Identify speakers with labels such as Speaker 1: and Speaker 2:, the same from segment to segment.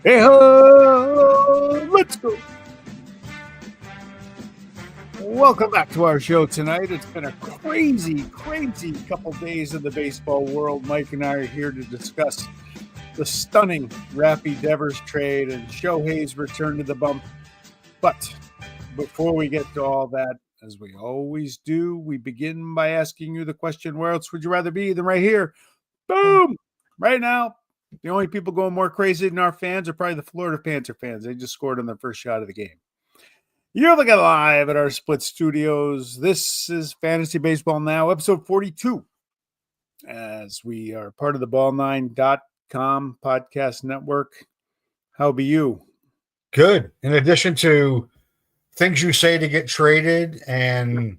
Speaker 1: Hey ho! Let's go! Welcome back to our show tonight. It's been a crazy couple days in the baseball world. Mike and I are here to discuss the stunning Raffy Devers trade and Shohei's return to the bump. But before we get to all that, as we always do, we begin by asking you the question, where else would you rather be than right here? Boom! Right now, the only people going more crazy than our fans are probably the Florida Panther fans. They just scored on their first shot of the game. You're looking live at our split studios. This is Fantasy Baseball Now, episode 42. As we are part of the ball9.com podcast network. How be you?
Speaker 2: Good. In addition to things you say to get traded and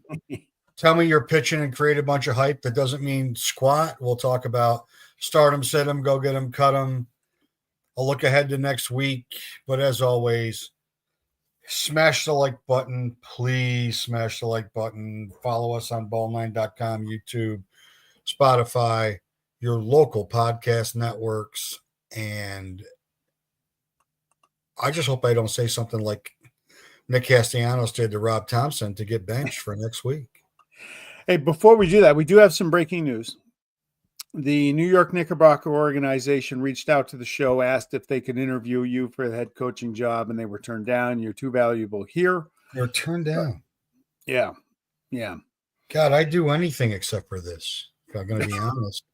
Speaker 2: tell me you're pitching and create a bunch of hype that doesn't mean squat, we'll talk about start them, sit them, go get them, cut them. I'll look ahead to next week. But as always, smash the like button. Please smash the like button. Follow us on ball9.com, YouTube, Spotify, your local podcast networks. And I just hope I don't say something like Nick Castellanos did to Rob Thompson to get benched for next week.
Speaker 1: Hey, before we do that, we do have some breaking news. The New York Knickerbocker organization reached out to the show, asked if they could interview you for the head coaching job, and they were turned down. You're too valuable here.
Speaker 2: You're turned down.
Speaker 1: Yeah.
Speaker 2: God, I'd do anything except for this, if I'm going to be honest.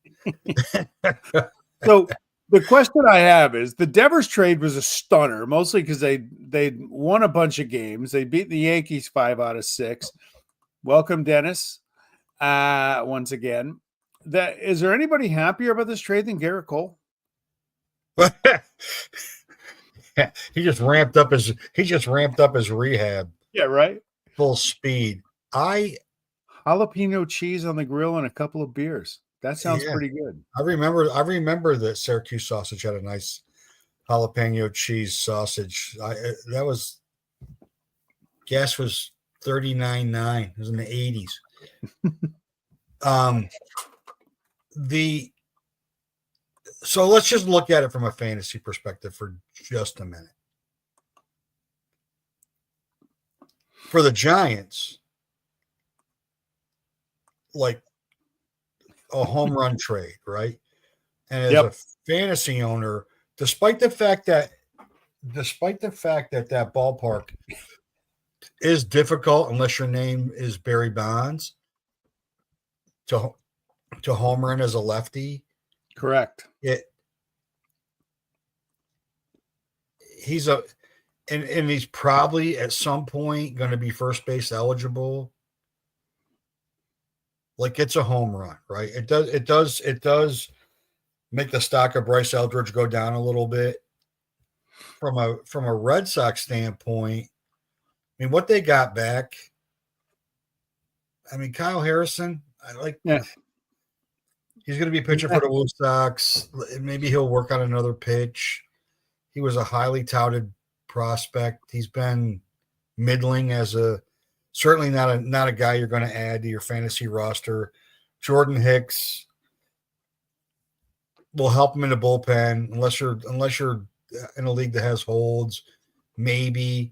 Speaker 1: So the question I have is, the Devers trade was a stunner, mostly because they won a bunch of games. They beat the Yankees 5 out of 6. Welcome, Dennis, once again. Is there anybody happier about this trade than Garrett Cole?
Speaker 2: He just ramped up his rehab.
Speaker 1: Yeah, right.
Speaker 2: Full speed.
Speaker 1: Jalapeno cheese on the grill and a couple of beers. That sounds pretty good.
Speaker 2: I remember that Syracuse sausage had a nice jalapeno cheese sausage. Gas was $39.9. It was in the 80s. So let's just look at it from a fantasy perspective for just a minute. For the Giants, like a home run trade, right? And as a fantasy owner, despite the fact that that ballpark is difficult unless your name is Barry Bonds to home run as a lefty.
Speaker 1: Correct.
Speaker 2: He's probably at some point going to be first base eligible. Like, it's a home run, right? It does make the stock of Bryce Eldridge go down a little bit. From a Red Sox standpoint, I mean, what they got back, I mean, Kyle Harrison, he's going to be pitching for the Blue Sox. Maybe he'll work on another pitch. He was a highly touted prospect. He's been middling certainly not a guy you're going to add to your fantasy roster. Jordan Hicks will help him in the bullpen unless you're in a league that has holds. Maybe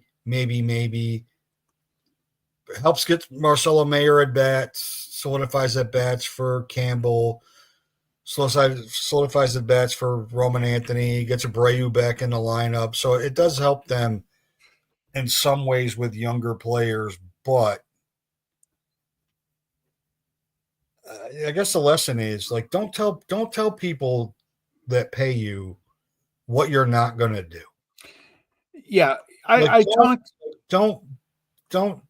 Speaker 2: helps get Marcelo Mayer at bats, solidifies at bats for Campbell, solidifies at bats for Roman Anthony, gets Abreu back in the lineup. So it does help them in some ways with younger players, but I guess the lesson is, like, don't tell people that pay you what you're not going to do.
Speaker 1: Yeah,
Speaker 2: Don't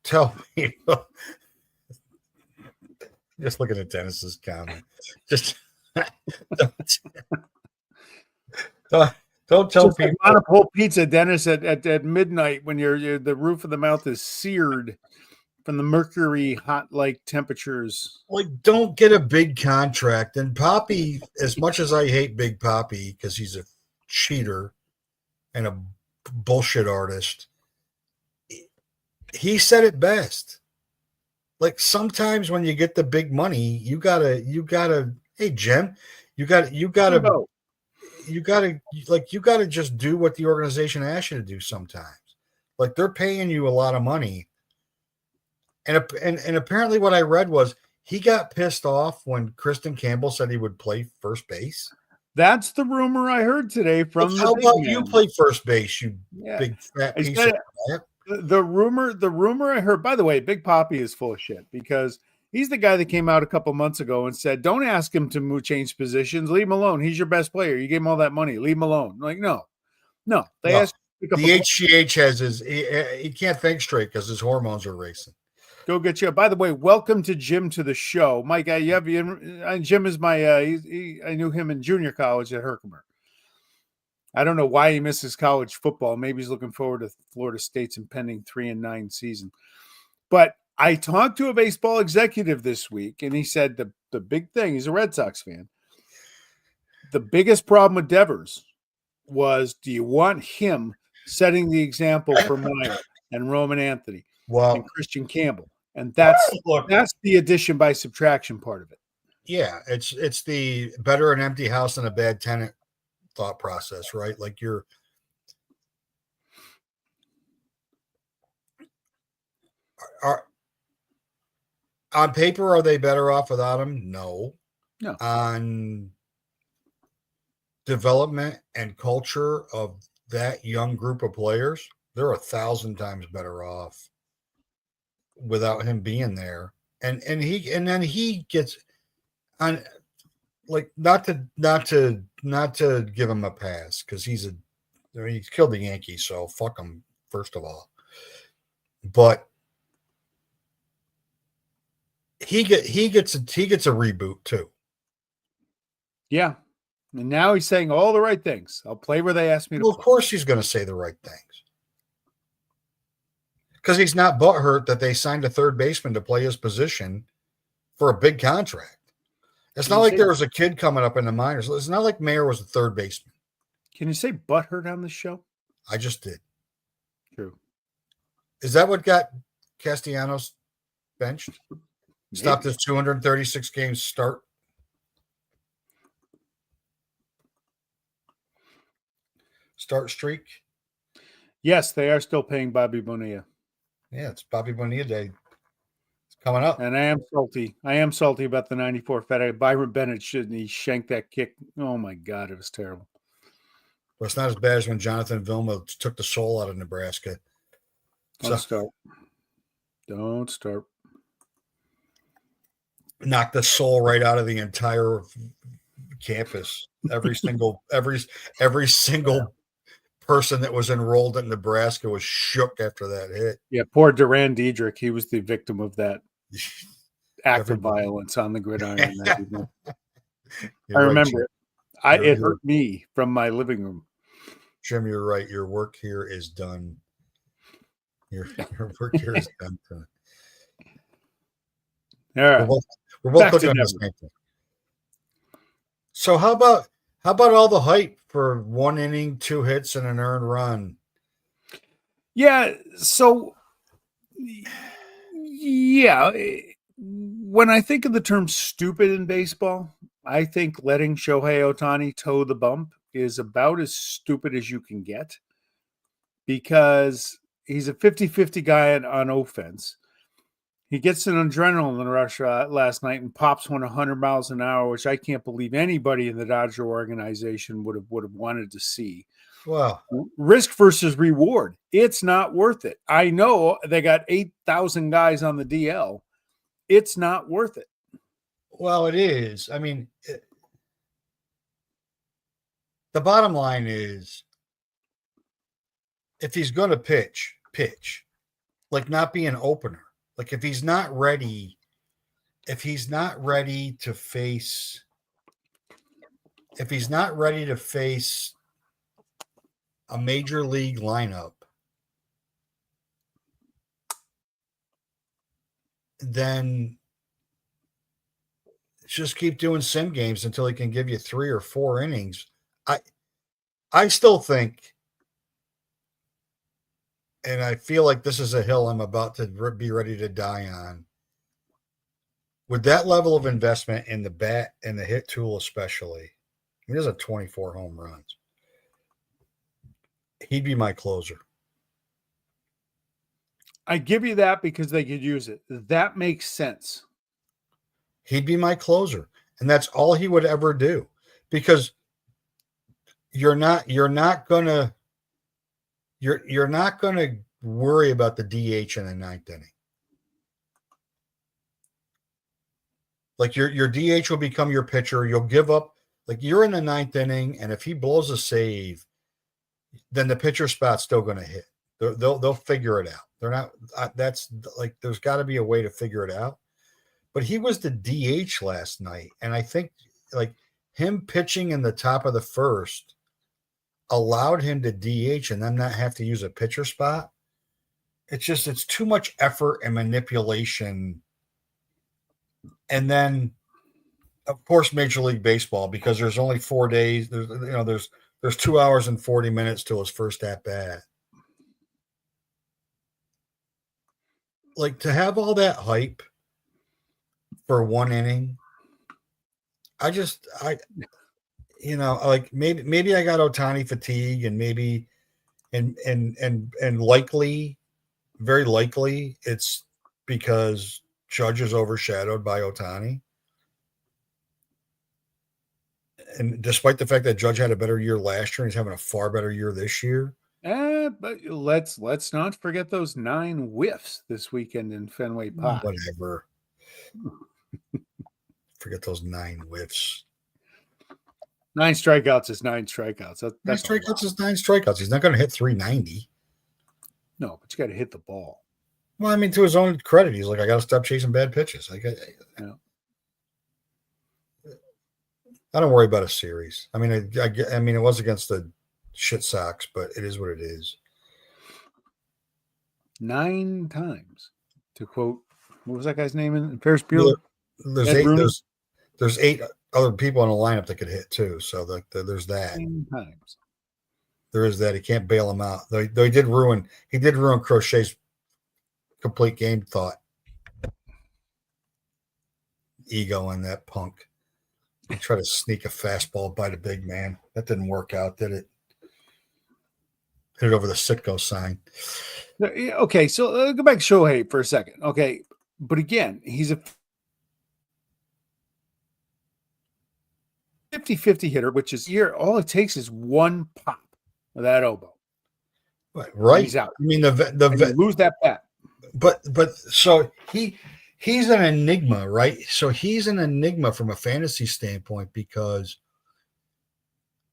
Speaker 2: tell people. Just looking at Dennis's comment. Just don't tell people.
Speaker 1: On a whole pizza, Dennis, at midnight when the roof of the mouth is seared from the mercury hot like temperatures.
Speaker 2: Like, don't get a big contract. And Poppy, as much as I hate Big Poppy because he's a cheater and a bullshit artist, he said it best. Like, sometimes when you get the big money, you gotta, hey Jim, you gotta you gotta just do what the organization asks you to do sometimes. Like they're paying you a lot of money. And apparently what I read was he got pissed off when Kristen Campbell said he would play first base.
Speaker 1: That's the rumor I heard today from
Speaker 2: How
Speaker 1: the
Speaker 2: about
Speaker 1: big
Speaker 2: you
Speaker 1: man.
Speaker 2: play first base, you
Speaker 1: Yeah.
Speaker 2: big fat
Speaker 1: I
Speaker 2: piece
Speaker 1: said
Speaker 2: of
Speaker 1: it.
Speaker 2: crap?
Speaker 1: The rumor I heard, by the way, Big Papi is full of shit because he's the guy that came out a couple months ago and said, don't ask him to change positions. Leave him alone. He's your best player. You gave him all that money. Leave him alone. Like, no. They asked
Speaker 2: the HGH has he can't think straight because his hormones are racing.
Speaker 1: Go get you. By the way, welcome to Jim to the show. Mike, Jim is my, I knew him in junior college at Herkimer. I don't know why he misses college football. Maybe he's looking forward to Florida State's impending 3-9 season. But I talked to a baseball executive this week, and he said the big thing, he's a Red Sox fan. The biggest problem with Devers was, do you want him setting the example for Meyer and Roman Anthony and Christian Campbell? And that's the addition by subtraction part of it.
Speaker 2: Yeah, it's the better an empty house than a bad tenant thought process, right? Like on paper, are they better off without him? No. On development and culture of that young group of players, they're 1,000 times better off without him being there. And then he gets on, like, not to give him a pass because he's killed the Yankees, so fuck him first of all. But he gets a reboot too.
Speaker 1: Yeah. And now he's saying all the right things. I'll play where they ask me to play.
Speaker 2: Of course he's going to say the right things. Because he's not butthurt that they signed a third baseman to play his position for a big contract. It's not like there was a kid coming up in the minors. It's not like Mayer was a third baseman.
Speaker 1: Can you say butthurt on the show?
Speaker 2: I just did.
Speaker 1: True.
Speaker 2: Is that what got Castellanos benched? Stopped his 236 games start? Start streak?
Speaker 1: Yes, they are still paying Bobby Bonilla.
Speaker 2: Yeah, it's Bobby Bonilla Day. It's coming up.
Speaker 1: And I am salty. About the 94 FedEx. Byron Bennett he shanked that kick. Oh, my God. It was terrible.
Speaker 2: Well, it's not as bad as when Jonathan Vilma took the soul out of Nebraska.
Speaker 1: Don't start.
Speaker 2: Knocked the soul right out of the entire campus. Every single person that was enrolled in Nebraska was shook after that hit.
Speaker 1: Yeah, poor Duran Diedrich. He was the victim of that act of violence on the gridiron. I remember it. It hurt me from my living room.
Speaker 2: Jim, you're right. Your work here is done. Your work here is done.
Speaker 1: All right.
Speaker 2: We're both looking at the same thing. So how about all the hype for 1 inning, 2 hits, and an earned run?
Speaker 1: Yeah. So, yeah. When I think of the term stupid in baseball, I think letting Shohei Ohtani toe the bump is about as stupid as you can get because he's a 50-50 guy on offense. He gets an adrenaline rush last night and pops one 100 miles an hour, which I can't believe anybody in the Dodger organization would have wanted to see.
Speaker 2: Well,
Speaker 1: risk versus reward. It's not worth it. I know they got 8,000 guys on the DL. It's not worth it.
Speaker 2: Well, it is. I mean, the bottom line is if he's going to pitch, like not be an opener. Like if he's not ready to face a major league lineup, then just keep doing sim games until he can give you 3 or 4 innings. I still think, and I feel like this is a hill I'm about to be ready to die on. With that level of investment in the bat and the hit tool especially, He does have 24 home runs. He'd be my closer.
Speaker 1: I give you that because they could use it. That makes sense.
Speaker 2: He'd be my closer. And that's all he would ever do. Because you're not gonna worry about the DH in the ninth inning. Like your DH will become your pitcher. You'll give up. Like you're in the ninth inning, and if he blows a save, then the pitcher spot's still going to hit. They'll figure it out. They're not. That's like there's got to be a way to figure it out. But he was the DH last night, and I think like him pitching in the top of the first allowed him to DH and then not have to use a pitcher spot. It's too much effort and manipulation. And then, of course, Major League Baseball, because there's only 4 days. There's 2 hours and 40 minutes till his first at bat. Like to have all that hype for one inning, like maybe I got Ohtani fatigue, and maybe and likely, very likely, it's because Judge is overshadowed by Ohtani. And despite the fact that Judge had a better year last year, and he's having a far better year this year.
Speaker 1: But let's not forget those 9 whiffs this weekend in Fenway Park.
Speaker 2: Whatever. Forget those 9 whiffs.
Speaker 1: 9 strikeouts is 9 strikeouts. That's
Speaker 2: 9 strikeouts is 9 strikeouts. He's not going to hit 390.
Speaker 1: No, but you got to hit the ball.
Speaker 2: Well, I mean, to his own credit, he's like, I got to stop chasing bad pitches. Like, I don't worry about a series. I mean, it was against the shit Sox, but it is what it is.
Speaker 1: 9 times, to quote, what was that guy's name in Ferris Bueller?
Speaker 2: There's 8 other people in the lineup that could hit too. So there's that.
Speaker 1: 9 times.
Speaker 2: There is that. He can't bail him out. Though he did ruin Crochet's complete game thought. Ego in that punk. He tried to sneak a fastball by the big man. That didn't work out, did it? Hit it over the Sitco sign.
Speaker 1: Okay, so go back to Shohei for a second. Okay, but again, he's a 50-50 hitter, which is here. All it takes is one pop of that elbow.
Speaker 2: Right.
Speaker 1: He's out.
Speaker 2: I mean, you
Speaker 1: lose that bat.
Speaker 2: But so he's an enigma, right? So he's an enigma from a fantasy standpoint because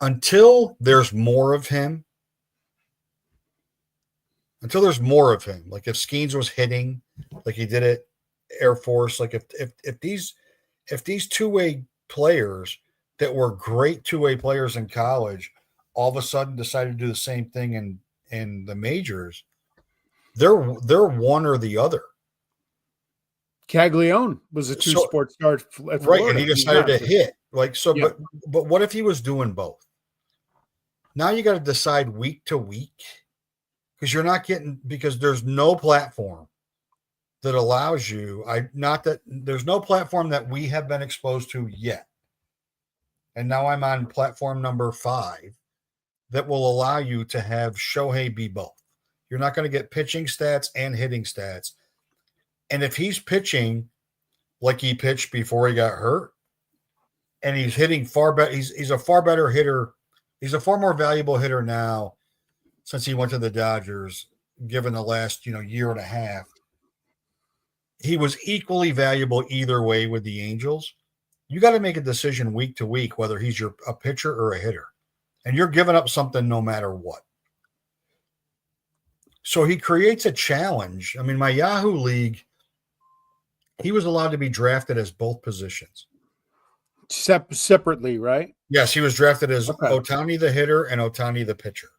Speaker 2: until there's more of him, like if Skeens was hitting like he did at Air Force, like if these two-way players that were great two-way players in college all of a sudden decided to do the same thing in the majors, they're one or the other.
Speaker 1: Caglione was a two-sport star at Florida.
Speaker 2: Right, and he decided to hit.
Speaker 1: Yeah.
Speaker 2: But what if he was doing both? Now you got to decide week to week because there's no platform that allows you. There's no platform that we have been exposed to yet. And now I'm on platform number 5 that will allow you to have Shohei be both. You're not going to get pitching stats and hitting stats. And if he's pitching like he pitched before he got hurt, and he's hitting far better, he's a far better hitter. He's a far more valuable hitter now since he went to the Dodgers, given the last year and a half. He was equally valuable either way with the Angels. You got to make a decision week to week whether he's a pitcher or a hitter. And you're giving up something no matter what. So he creates a challenge. I mean, my Yahoo League, he was allowed to be drafted as both positions.
Speaker 1: Separately, right?
Speaker 2: Yes, he was drafted as Ohtani the hitter and Ohtani the pitcher.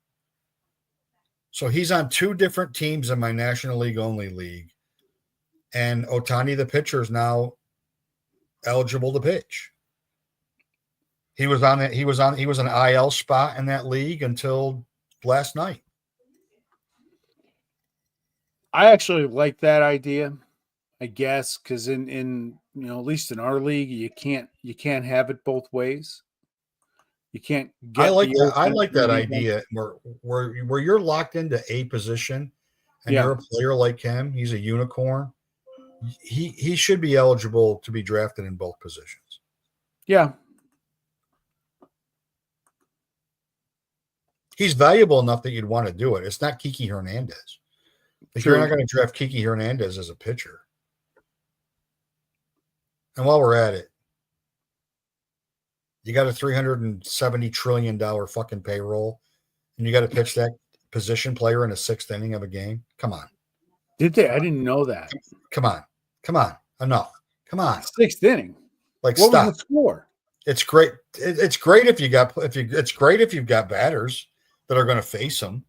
Speaker 2: So he's on 2 different teams in my National League only league. And Ohtani the pitcher is now eligible to pitch. He was an IL spot in that league until last night.
Speaker 1: I actually like that idea, I guess, because in at least in our league, you can't have it both ways. You can't get.
Speaker 2: I like that. I
Speaker 1: offense
Speaker 2: like
Speaker 1: from
Speaker 2: that
Speaker 1: the defense.
Speaker 2: idea where you're locked into a position, and
Speaker 1: Yeah.
Speaker 2: you're a player like him. He's a unicorn. He should be eligible to be drafted in both positions.
Speaker 1: Yeah.
Speaker 2: He's valuable enough that you'd want to do it. It's not Kiki Hernandez. Like, you're not going to draft Kiki Hernandez as a pitcher. And while we're at it, you got a $370 trillion fucking payroll, and you got to pitch that position player in the 6th inning of a game. Come on.
Speaker 1: Did they? I didn't know that.
Speaker 2: Come on. Enough. Come on.
Speaker 1: 6th inning.
Speaker 2: Like,
Speaker 1: what
Speaker 2: stop.
Speaker 1: was the score?
Speaker 2: It's great. It's great if it's great if you've got batters that are going to face him.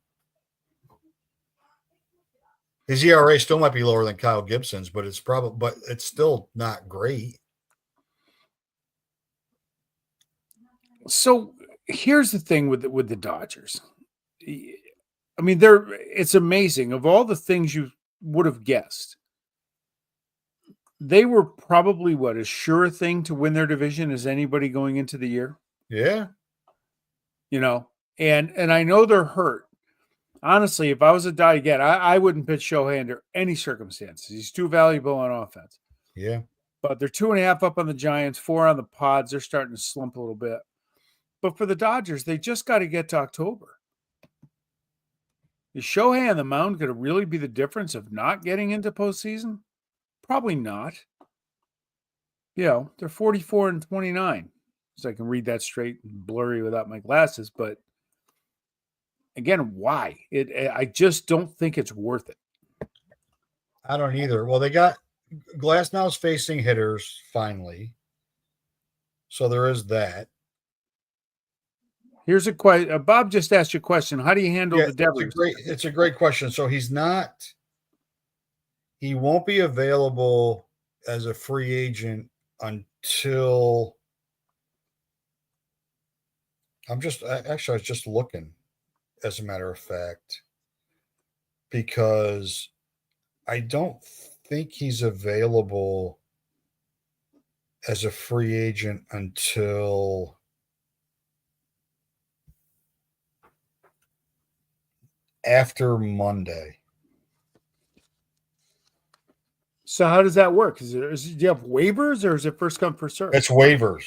Speaker 2: His ERA still might be lower than Kyle Gibson's, but it's still not great.
Speaker 1: So here's the thing with the Dodgers. I mean, it's amazing. Of all the things you would have guessed, they were probably as sure a thing to win their division as anybody going into the year.
Speaker 2: Yeah.
Speaker 1: And I know they're hurt. Honestly, if I was a die again, I wouldn't pitch Shohei under any circumstances. He's too valuable on offense.
Speaker 2: Yeah.
Speaker 1: But they're 2.5 up on the Giants, 4 on the Pods. They're starting to slump a little bit. But for the Dodgers, they just got to get to October. Is Shohei on the mound going to really be the difference of not getting into postseason? Probably not. They're 44-29. So I can read that straight and blurry without my glasses. But again, why? I just don't think it's worth it.
Speaker 2: I don't either. Well, they got Glasnow's facing hitters finally. So there is that.
Speaker 1: Here's a question. Bob just asked you a question. How do you handle the Devers?
Speaker 2: It's a great question. So he won't be available as a free agent until I was just looking, as a matter of fact, because I don't think he's available as a free agent until after Monday.
Speaker 1: So how does that work? Do you have waivers, or is it first come, first serve?
Speaker 2: It's waivers.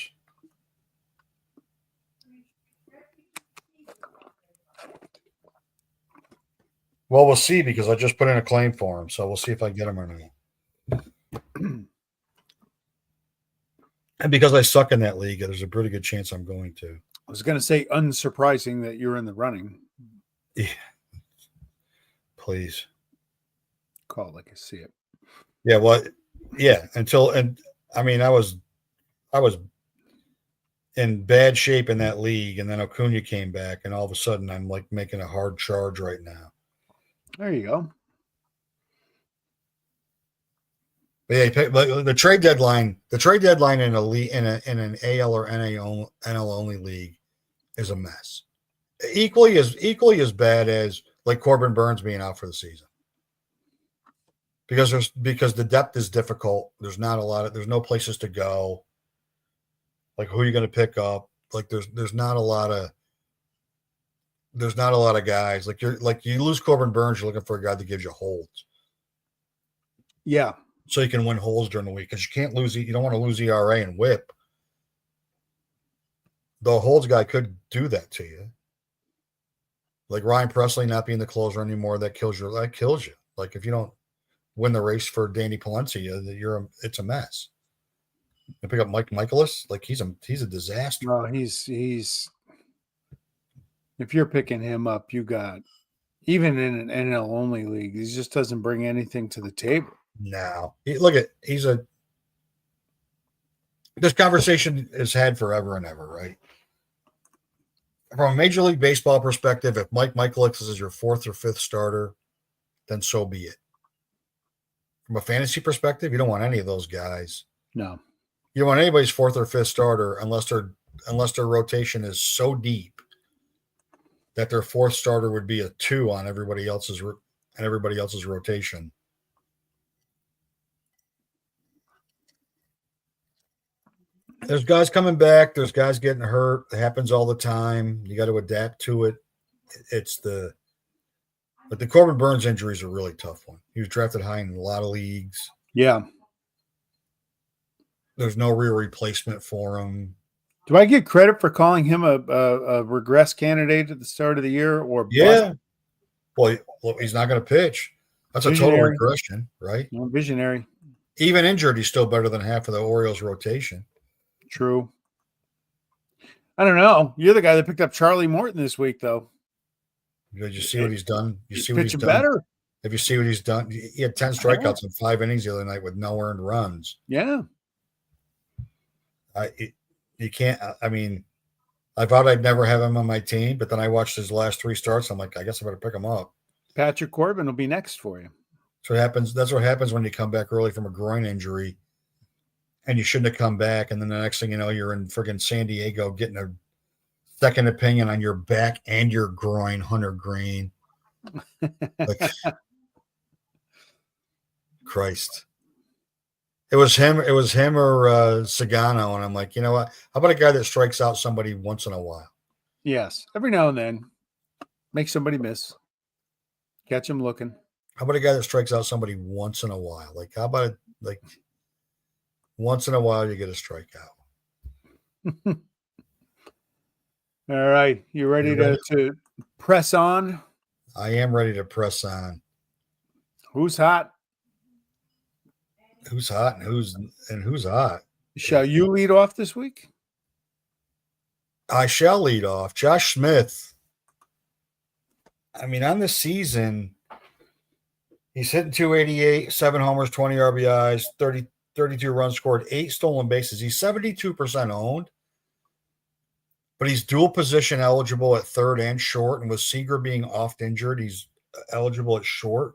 Speaker 2: Well, we'll see, because I just put in a claim for him, so we'll see if I get him or not. And because I suck in that league, there's a pretty good chance I'm going to.
Speaker 1: I was going to say unsurprising that you're in the running.
Speaker 2: Yeah. Please.
Speaker 1: Call it like I see it.
Speaker 2: Yeah, well, yeah, I was in bad shape in that league, and then Acuna came back, and all of a sudden I'm like making a hard charge right now.
Speaker 1: There you go.
Speaker 2: But yeah, the trade deadline in an AL or NL only league is a mess. Equally as bad as like Corbin Burns being out for the season. Because the depth is difficult. There's no places to go. Like, who are you going to pick up? Like, there's not a lot of guys. Like, you lose Corbin Burns, you're looking for a guy that gives you holds.
Speaker 1: Yeah.
Speaker 2: So you can win holes during the week, because you don't want to lose ERA and whip. The holds guy could do that to you. Like Ryan Presley not being the closer anymore, that kills you. Like, if you don't win the race for Danny Palencia, it's a mess. You pick up Mike Michaelis, like he's a disaster.
Speaker 1: No, he's if you're picking him up, you got, even in an NL only league, he just doesn't bring anything to the table.
Speaker 2: No. This conversation is had forever and ever, right? From a Major League Baseball perspective, if Mike Michaelis is your 4th or 5th starter, then so be it. From a fantasy perspective, you don't want any of those guys.
Speaker 1: No.
Speaker 2: You don't want anybody's 4th or 5th starter unless their rotation is so deep that their 4th starter would be a 2 on everybody else's rotation. There's guys coming back. There's guys getting hurt. It happens all the time. You got to adapt to it. But the Corbin Burns injury is a really tough one. He was drafted high in a lot of leagues.
Speaker 1: Yeah.
Speaker 2: There's no real replacement for him.
Speaker 1: Do I get credit for calling him a regress candidate at the start of the year or
Speaker 2: Yeah. Well, he's not going to pitch. That's
Speaker 1: Visionary.
Speaker 2: A total regression, right?
Speaker 1: Visionary.
Speaker 2: Even injured, he's still better than half of the Orioles rotation.
Speaker 1: True. I don't know. You're the guy that picked up Charlie Morton this week, though.
Speaker 2: Did you see what he's done?
Speaker 1: He's pitching better.
Speaker 2: Have you seen what he's done? He had 10 strikeouts in 5 innings the other night with no earned runs.
Speaker 1: Yeah.
Speaker 2: You can't. I mean, I thought I'd never have him on my team, but then I watched his last 3 starts. I'm like, I guess I better pick him up.
Speaker 1: Patrick Corbin will be next for you.
Speaker 2: So that's what happens when you come back early from a groin injury, and you shouldn't have come back. And then the next thing you know, you're in friggin' San Diego getting a second opinion on your back and your groin, Hunter Green. Like, Christ. It was him or Sagano, and I'm like, you know what? How about a guy that strikes out somebody once in a while?
Speaker 1: Yes, every now and then, make somebody miss, catch him looking.
Speaker 2: How about a guy that strikes out somebody once in a while? Like, how about once in a while you get a strikeout?
Speaker 1: All right, you ready to press on?
Speaker 2: I am ready to press on.
Speaker 1: Who's hot?
Speaker 2: Who's hot and who's hot?
Speaker 1: Shall you lead off this week?
Speaker 2: I shall lead off. Josh Smith. I mean, on the season, he's hitting 288, 7 homers, 20 RBIs, 32 runs scored, 8 stolen bases. He's 72% owned, but he's dual position eligible at third and short. And with Seager being oft injured, he's eligible at short.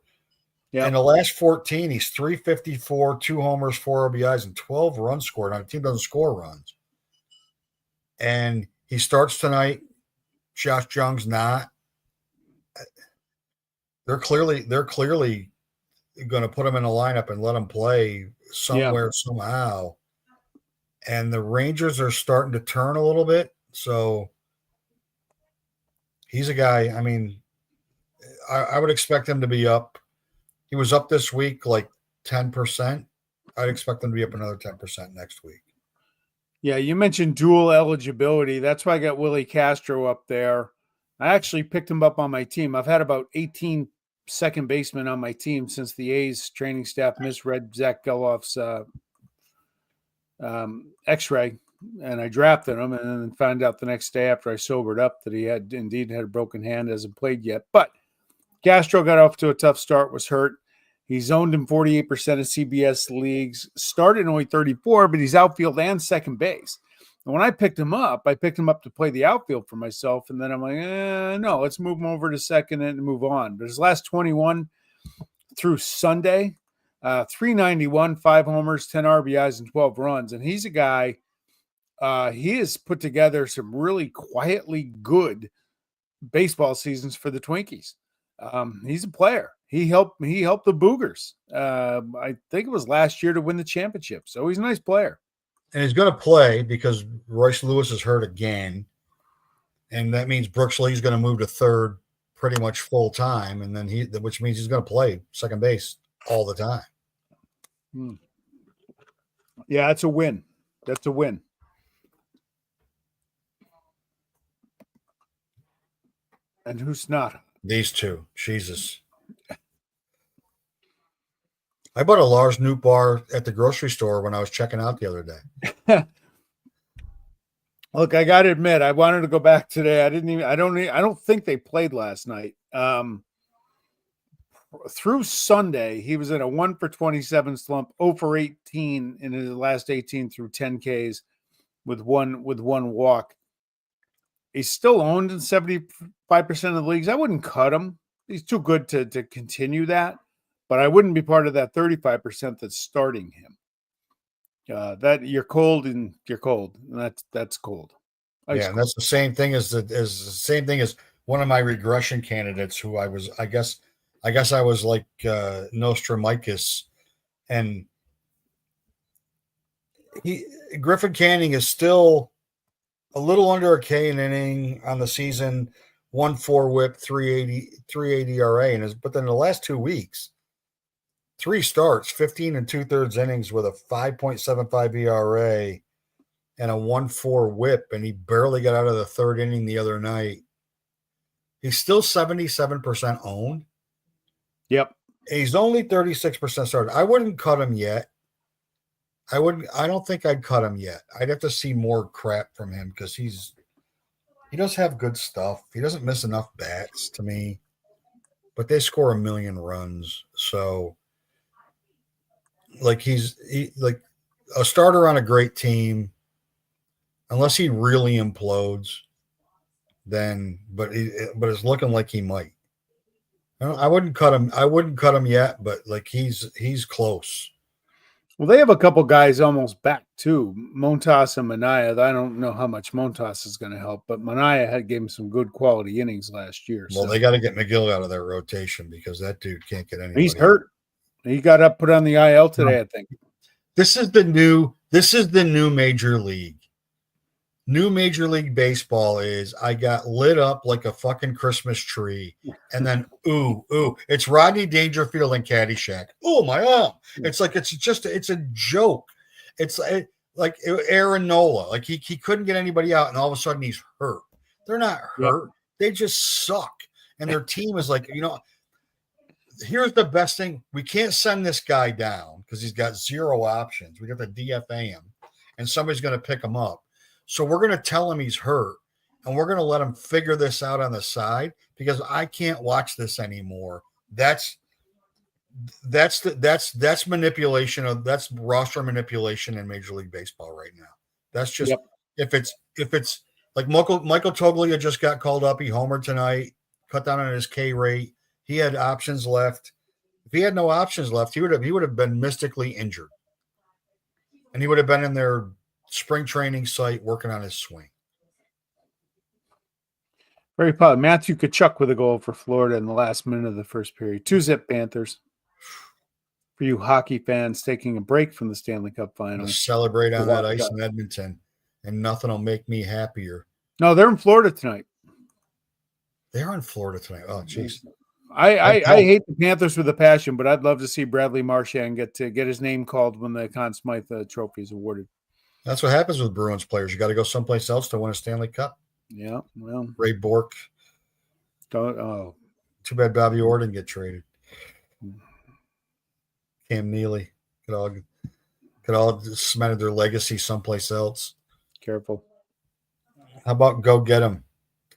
Speaker 2: Yeah. In the last 14, he's 354, 2 homers, 4 RBIs, and 12 runs scored. Now, the team doesn't score runs. And he starts tonight. Josh Jung's not. They're clearly going to put him in a lineup and let him play somewhere, somehow. And the Rangers are starting to turn a little bit. So he's a guy, I mean, I would expect him to be up. He was up this week like 10%. I'd expect him to be up another 10% next week.
Speaker 1: Yeah, you mentioned dual eligibility. That's why I got Willie Castro up there. I actually picked him up on my team. I've had about 18 second basemen on my team since the A's training staff misread Zach Geloff's X-ray, and I drafted him, and then found out the next day after I sobered up that he had indeed had a broken hand, hasn't played yet. But Castro got off to a tough start, was hurt. He's owned in 48% of CBS leagues, started only 34, but he's outfield and second base. And when I picked him up to play the outfield for myself, and then I'm like, no, let's move him over to second and move on. But his last 21 through Sunday, 391, 5 homers, 10 RBIs, and 12 runs. And he's a guy, he has put together some really quietly good baseball seasons for the Twinkies. He's a player. He helped the Boogers. I think it was last year to win the championship. So he's a nice player.
Speaker 2: And he's going to play because Royce Lewis is hurt again. And that means Brooks Lee's going to move to third pretty much full time. And then which means he's going to play second base all the time.
Speaker 1: Yeah, that's a win. That's a win. And who's not?
Speaker 2: These two. Jesus. I bought a Lars Noot bar at the grocery store when I was checking out the other day.
Speaker 1: Look, I got to admit, I wanted to go back today. I don't think they played last night. Through Sunday, he was in a 1 for 27 slump, 0 for 18 in his last 18 through 10 Ks with one walk. He's still owned in 75% of the leagues. I wouldn't cut him. He's too good to continue that. But I wouldn't be part of that 35% that's starting him. That you're cold. And that's cold.
Speaker 2: Yeah, and that's the same thing as one of my regression candidates who I guess I was like Nostramicus, and Griffin Canning is still a little under a K an inning on the season, 1.4 whip, 380 ERA, but then the last 2 weeks, 3 starts, 15 and 2/3 innings with a 5.75 ERA and a 1.4 whip, and he barely got out of the 3rd inning the other night. He's still 77% owned.
Speaker 1: Yep.
Speaker 2: He's only 36% started. I wouldn't cut him yet. I don't think I'd cut him yet. I'd have to see more crap from him because he does have good stuff. He doesn't miss enough bats to me, but they score 1 million runs. So like he's like a starter on a great team, unless he really implodes, then but it's looking like he might. I wouldn't cut him. I wouldn't cut him yet, but like he's close.
Speaker 1: Well, they have a couple guys almost back too, Montas and Manaea. I don't know how much Montas is going to help, but Manaea gave him some good quality innings last year.
Speaker 2: Well, they got to get McGill out of their rotation because that dude can't get anybody.
Speaker 1: He's hurt. He got put on the IL today, I think.
Speaker 2: This is the new major league. New Major League Baseball is I got lit up like a fucking Christmas tree, and then it's Rodney Dangerfield and Caddyshack. Oh, my arm! It's like it's a joke. It's like Aaron Nola, like he couldn't get anybody out, and all of a sudden he's hurt. They're not hurt; they just suck, and their team is like, here's the best thing: we can't send this guy down because he's got 0 options. We got to DFA him, and somebody's going to pick him up. So we're going to tell him he's hurt, and we're going to let him figure this out on the side because I can't watch this anymore. That's manipulation that's roster manipulation in Major League Baseball right now. That's just if it's like Michael Toglia just got called up. He homered tonight, cut down on his K rate. He had options left. If he had no options left, he would have been mystically injured, and he would have been in their spring training site working on his swing.
Speaker 1: Very proud. Matthew Tkachuk with a goal for Florida in the last minute of the first period. 2-zip Panthers. For you hockey fans taking a break from the Stanley Cup Final.
Speaker 2: Celebrate on that ice in Edmonton, and nothing will make me happier.
Speaker 1: No, they're in Florida tonight.
Speaker 2: They're in Florida tonight. Oh, jeez.
Speaker 1: I hate the Panthers with a passion, but I'd love to see Bradley Marchand get his name called when the Conn Smythe Trophy is awarded.
Speaker 2: That's what happens with Bruins players. You got to go someplace else to win a Stanley Cup.
Speaker 1: Yeah, well,
Speaker 2: Ray Bourque. Too bad Bobby Orr didn't get traded. Cam Neely could all cemented their legacy someplace else.
Speaker 1: Careful.
Speaker 2: How about go get him?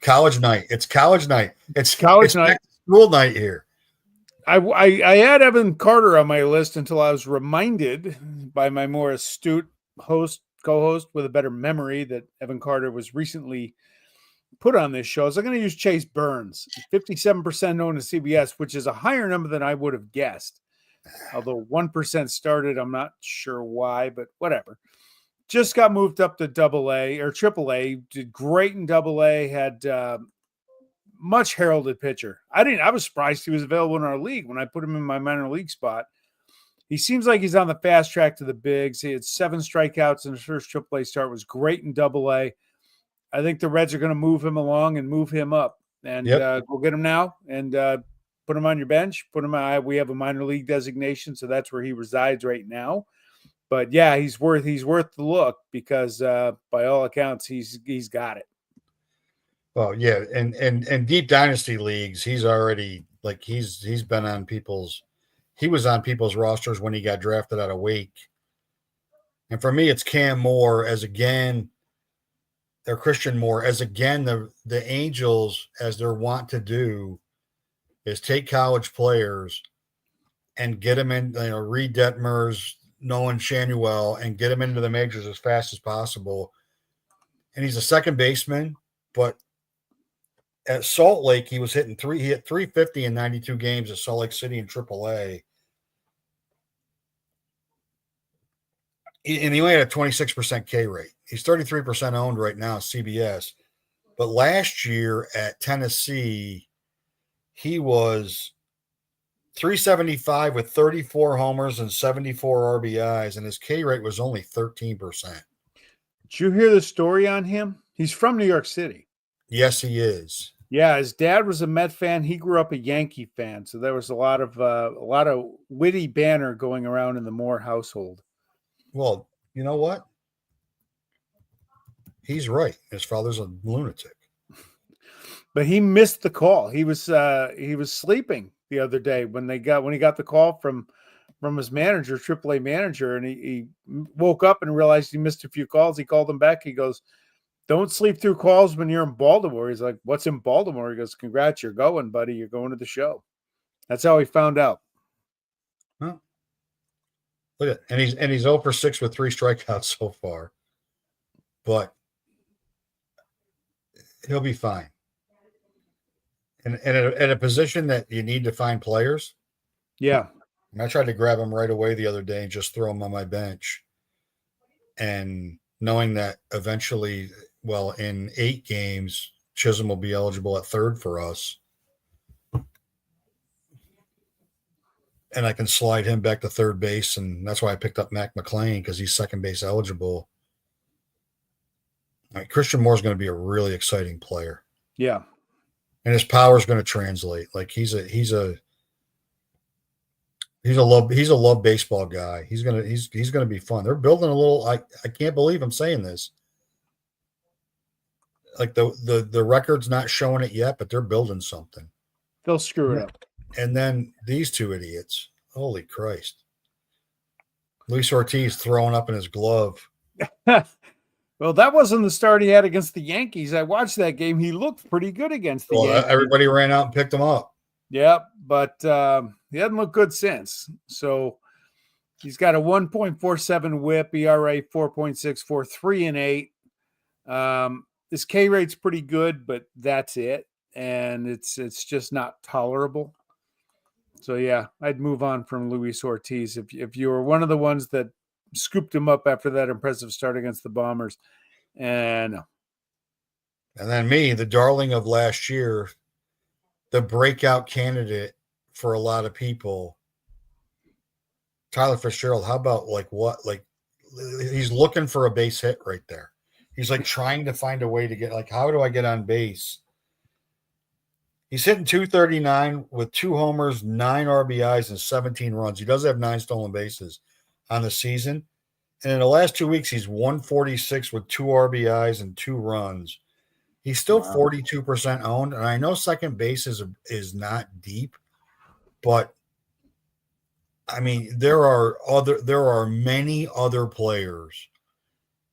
Speaker 2: College night. It's college night. It's
Speaker 1: college night.
Speaker 2: School night here.
Speaker 1: I had Evan Carter on my list until I was reminded by my more astute co-host with a better memory that Evan Carter was recently put on this show. So I'm going to use Chase Burns, 57% owned to CBS, which is a higher number than I would have guessed. Although 1% started, I'm not sure why, but whatever. Just got moved up to AA or AAA, did great in AA, had much heralded pitcher. I was surprised he was available in our league when I put him in my minor league spot. He seems like he's on the fast track to the bigs. He had 7 strikeouts in his first AAA start, was great in AA. I think the Reds are going to move him along and move him up. And go get him now and put him on your bench. Put him. We have a minor league designation, so that's where he resides right now. But yeah, he's worth the look because by all accounts, he's got it.
Speaker 2: Well, yeah, and deep dynasty leagues, he's already like he's been on people's. He was on people's rosters when he got drafted out of Wake. And for me, it's Cam Moore or Christian Moore the Angels, as they're wont to do, is take college players and get them in, Reed Detmers, Nolan Shanuel, and get them into the majors as fast as possible. And he's a second baseman, but at Salt Lake, he hit 350 in 92 games at Salt Lake City in AAA. And he only had a 26% K rate. He's 33% owned right now, CBS. But last year at Tennessee, he was .375 with 34 homers and 74 RBIs, and his K rate was only 13%.
Speaker 1: Did you hear the story on him? He's from New York City.
Speaker 2: Yes, he is.
Speaker 1: Yeah, his dad was a Met fan. He grew up a Yankee fan, so there was a lot of witty banter going around in the Moore household.
Speaker 2: Well, you know what? He's right. His father's a lunatic.
Speaker 1: But he missed the call. He was sleeping the other day when he got the call from his manager, AAA manager, and he woke up and realized he missed a few calls. He called him back. He goes, "Don't sleep through calls when you're in Baltimore." He's like, "What's in Baltimore?" He goes, "Congrats, you're going, buddy. You're going to the show." That's how he found out.
Speaker 2: Huh. Look at, and he's 0 for 6 with 3 strikeouts so far. But he'll be fine. And at a position that you need to find players.
Speaker 1: Yeah.
Speaker 2: And I tried to grab him right away the other day and just throw him on my bench. And knowing that eventually, well, in 8 games, Chisholm will be eligible at third for us. And I can slide him back to third base. And that's why I picked up Mac McClain, because he's second base eligible. All right, Christian Moore's going to be a really exciting player.
Speaker 1: Yeah.
Speaker 2: And his power is going to translate. Like he's a love baseball guy. He's gonna be fun. They're building a little. I can't believe I'm saying this. Like the record's not showing it yet, but they're building something.
Speaker 1: They'll screw it up.
Speaker 2: And then these 2 idiots. Holy Christ. Luis Ortiz throwing up in his glove.
Speaker 1: Well, that wasn't the start he had against the Yankees. I watched that game. He looked pretty good against the Yankees.
Speaker 2: Everybody ran out and picked him up.
Speaker 1: Yeah, but he hasn't looked good since. So he's got a 1.47 whip, ERA 4.64, 3-8. His K rate's pretty good, but that's it. And it's just not tolerable. So, yeah, I'd move on from Luis Ortiz. If you were one of the ones that scooped him up after that impressive start against the Bombers. And
Speaker 2: then me, the darling of last year, the breakout candidate for a lot of people, Tyler Fitzgerald. How about he's looking for a base hit right there. He's like trying to find a way to get, like, how do I get on base? He's hitting .239 with 2 homers, 9 RBIs, and 17 runs. He does have 9 stolen bases on the season. And in the last 2 weeks, he's 146 with 2 RBIs and 2 runs. He's still 42% owned. And I know second base is not deep, but I mean, there are many other players,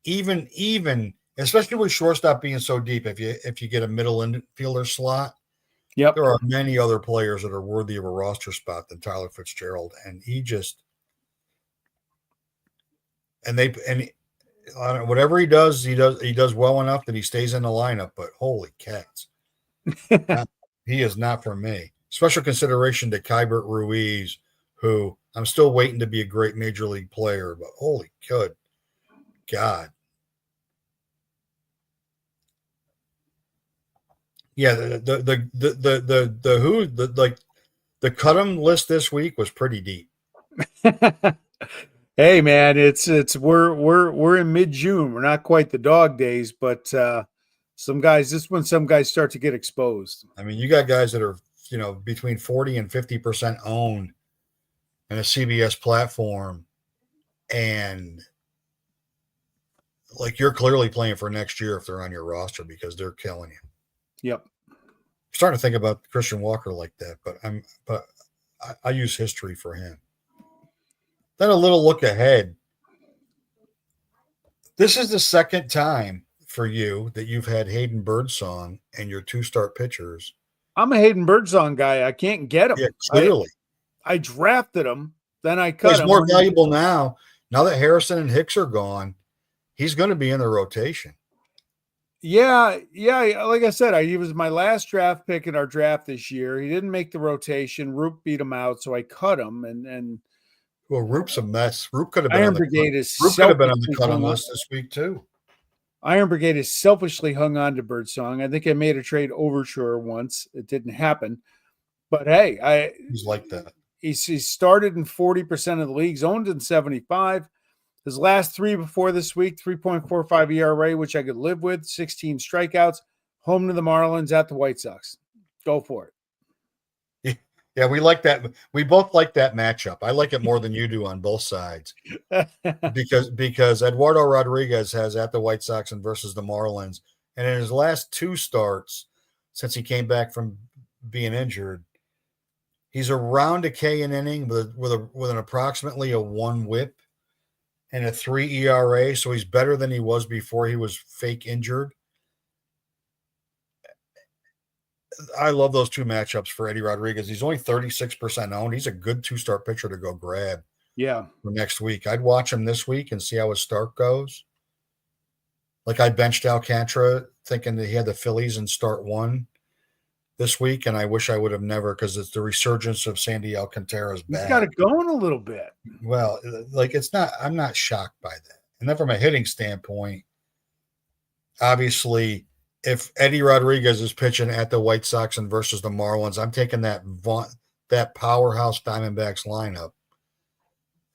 Speaker 2: even especially with shortstop being so deep. If you get a middle infielder slot,
Speaker 1: yep,
Speaker 2: there are many other players that are worthy of a roster spot than Tyler Fitzgerald, and whatever he does well enough that he stays in the lineup. But holy cats, he is not for me. Special consideration to Kybert Ruiz, who I'm still waiting to be a great major league player, but holy good God. Yeah, the cut 'em list this week was pretty deep.
Speaker 1: Hey man, we're in mid-June. We're not quite the dog days, but some guys start to get exposed.
Speaker 2: I mean, you got guys that are, between 40 and 50% owned in a CBS platform, and like you're clearly playing for next year if they're on your roster because they're killing you.
Speaker 1: Yep.
Speaker 2: I'm starting to think about Christian Walker like that, but I use history for him. Then a little look ahead. This is the second time for you that you've had Hayden Birdsong and your 2-start pitchers.
Speaker 1: I'm a Hayden Birdsong guy. I can't get him.
Speaker 2: Yeah, clearly.
Speaker 1: I drafted him, then I cut him.
Speaker 2: He's more valuable now. Now that Harrison and Hicks are gone, he's going to be in the rotation.
Speaker 1: Yeah. Like I said, he was my last draft pick in our draft this year. He didn't make the rotation. Roop beat him out, so I cut him. And
Speaker 2: well, Roop's a mess. Roop could have been
Speaker 1: Iron
Speaker 2: on the
Speaker 1: Brigade
Speaker 2: on the cut-on list this week too.
Speaker 1: Iron Brigade has selfishly hung on to Birdsong. I think I made a trade overture once. It didn't happen. But hey,
Speaker 2: he's like that.
Speaker 1: He's started in 40% of the leagues, owned in 75. His last three before this week, 3.45 ERA, which I could live with, 16 strikeouts, home to the Marlins at the White Sox. Go for
Speaker 2: it. Yeah, we like that. We both like that matchup. I like it more than you do on both sides because Eduardo Rodriguez has at the White Sox and versus the Marlins. And in his last two starts, since he came back from being injured, he's around a K an inning with an approximately a 1 WHIP and a 3 ERA. So he's better than he was before he was fake injured. I love those two matchups for Eddie Rodriguez. He's only 36% owned. He's a good 2-start pitcher to go grab.
Speaker 1: Yeah.
Speaker 2: For next week. I'd watch him this week and see how his start goes. Like I benched Alcantara thinking that he had the Phillies in start 1 this week, and I wish I would have never because it's the resurgence of Sandy Alcantara's back.
Speaker 1: He's got it going a little bit.
Speaker 2: Well, like I'm not shocked by that. And then from a hitting standpoint, obviously, if Eddie Rodriguez is pitching at the White Sox and versus the Marlins, I'm taking that powerhouse Diamondbacks lineup.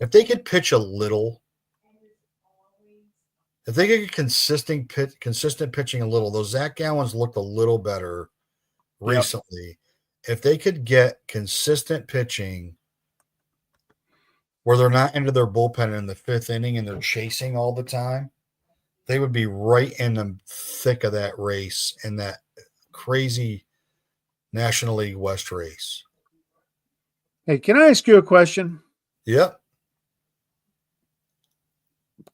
Speaker 2: If they could pitch a little, if they could get consistent pitching a little, those Zach Gallons looked a little better recently. Yep. If they could get consistent pitching where they're not into their bullpen in the 5th inning and they're chasing all the time, they would be right in the thick of that race in that crazy National League West race.
Speaker 1: Hey, can I ask you a question?
Speaker 2: Yep.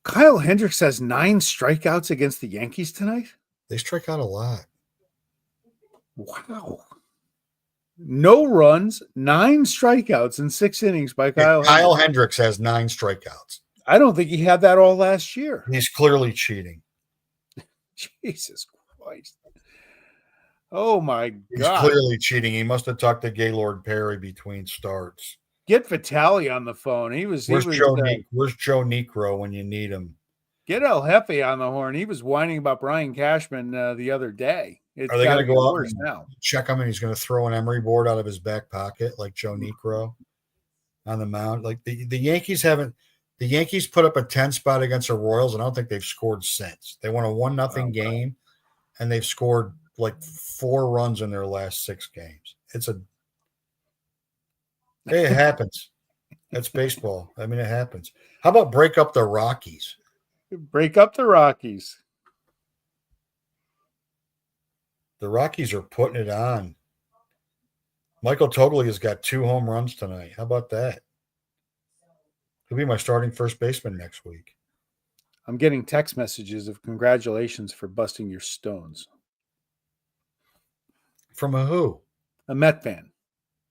Speaker 1: Kyle Hendricks has 9 strikeouts against the Yankees tonight.
Speaker 2: They strike out a lot.
Speaker 1: Wow. No runs, 9 strikeouts in 6 innings by Kyle Hendricks.
Speaker 2: Kyle Hendricks has 9 strikeouts.
Speaker 1: I don't think he had that all last year.
Speaker 2: He's clearly cheating.
Speaker 1: Jesus Christ. Oh, my God.
Speaker 2: He's clearly cheating. He must have talked to Gaylord Perry between starts.
Speaker 1: Get Vitale on the phone. Where's
Speaker 2: Joe Necro when you need him?
Speaker 1: Get El Jefe on the horn. He was whining about Brian Cashman the other day.
Speaker 2: Are they going to go out and now check him and he's going to throw an emery board out of his back pocket like Joe Necro on the mound? Like the Yankees haven't – the Yankees put up a 10 spot against the Royals, and I don't think they've scored since. They won a 1-0 game, and they've scored like 4 runs in their last 6 games. It happens. That's baseball. I mean, it happens. How about break up the Rockies?
Speaker 1: Break up the Rockies.
Speaker 2: The Rockies are putting it on. Michael Toglia has got 2 home runs tonight. How about that? He'll be my starting first baseman next week.
Speaker 1: I'm getting text messages of congratulations for busting your stones.
Speaker 2: From a who?
Speaker 1: A Met fan.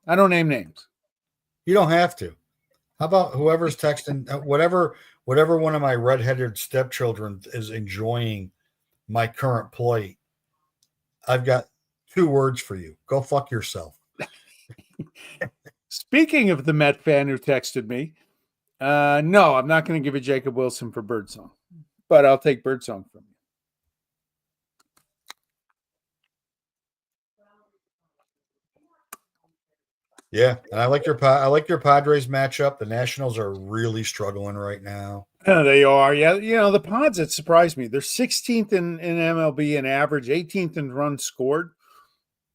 Speaker 1: I don't name names.
Speaker 2: You don't have to. How about whoever's texting, whatever one of my redheaded stepchildren is enjoying my current play. I've got 2 words for you. Go fuck yourself.
Speaker 1: Speaking of the Met fan who texted me, no, I'm not going to give it Jacob Wilson for Birdsong, but I'll take Birdsong from you.
Speaker 2: Yeah, and I like your Padres matchup. The Nationals are really struggling right now.
Speaker 1: They are. Yeah, the Pods, it surprised me. They're 16th in MLB in average, 18th in runs scored.